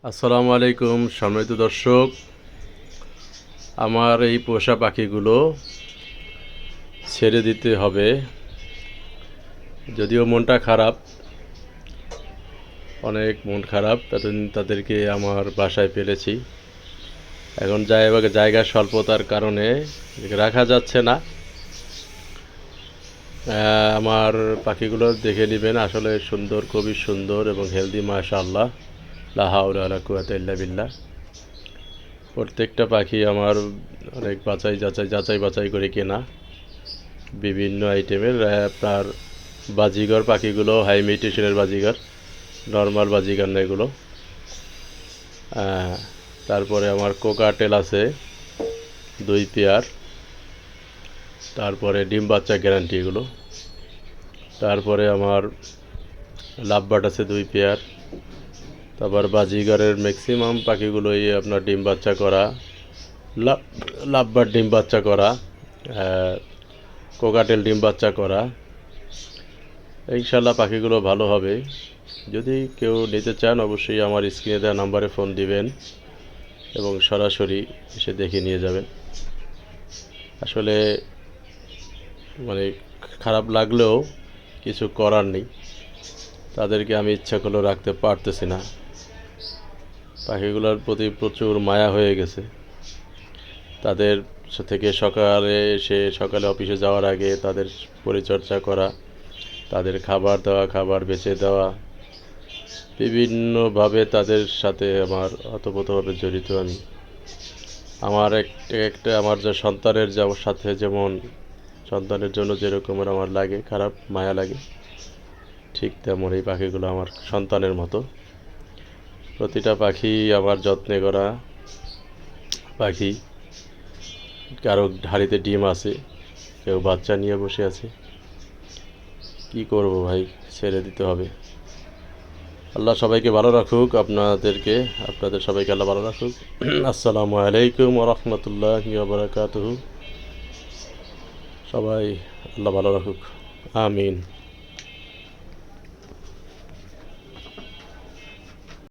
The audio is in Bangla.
আসসালামু আলাইকুম সম্মানিত দর্শক, আমার এই পোষা পাখিগুলো ছেড়ে দিতে হবে। যদিও মনটা খারাপ, অনেক মন খারাপ। তাদেরকে আমার বাসায় পেলেছি। এখন জায়গার স্বল্পতার কারণে রাখা যাচ্ছে না। আমার পাখিগুলো দেখে নেবেন, আসলে সুন্দর, খুবই সুন্দর এবং হেলদি, মাশাআল্লাহ, লা হাওলা ওয়ালা কুওয়াতা ইল্লা বিল্লাহ। প্রত্যেকটা পাখি আমার অনেক যাচাই বাছাই করে কেনা, বিভিন্ন আইটেমের। আপনার বাজিগর পাখিগুলো হাই মিউটেশনের বাজিগর, নর্মাল বাজিগর না এগুলো। তারপরে আমার কোকাটেল আছে 2 পেয়ার, তারপরে ডিম বাচ্চা গ্যারান্টি এগুলো। তারপরে আমার লাভবার্ড আছে 2 পেয়ার। তারপর বাজিগরের ম্যাক্সিমাম পাখিগুলোই আপনার ডিম বাচ্চা করা, লাভবার্ড ডিম বাচ্চা করা, কোকাটেল ডিম বাচ্চা করা। ইনশাল্লাহ পাখিগুলো ভালো হবে। যদি কেউ নিতে চান অবশ্যই আমার স্ক্রিনে দেওয়া নাম্বারে ফোন দিবেন এবং সরাসরি এসে দেখে নিয়ে যাবেন। আসলে মানে খারাপ লাগলেও কিছু করার নেই, তাদেরকে আমি ইচ্ছা করলেও রাখতে পারতেছি না। পাখিগুলোর প্রতি প্রচুর মায়া হয়ে গেছে। তাদের থেকে সকালে অফিসে যাওয়ার আগে তাদের পরিচর্যা করা, তাদের খাবার দেওয়া, খাবার বেছে দেওয়া, বিভিন্নভাবে তাদের সাথে আমার ওতপ্রোতভাবে জড়িত আমি। আমার আমার যে সন্তানের সাথে যেমন সন্তানের জন্য যেরকমের আমার লাগে, খারাপ মায়া লাগে, ঠিক তেমন এই পাখিগুলো আমার সন্তানের মতো। প্রতিটা পাখি আমার যত্নে করা পাখি। কারো হাঁড়িতে ডিম আছে, কেউ বাচ্চা নিয়ে বসে আছে। কি করব ভাই, ছেড়ে দিতে হবে। আল্লাহ সবাইকে ভালো রাখুক, আপনাদের সবাইকে আল্লাহ ভালো রাখুক। আসসালামু আলাইকুম ওয়া রাহমাতুল্লাহি ওয়া বারাকাতুহু। সবাই আল্লাহ ভালো রাখুক, আমিন।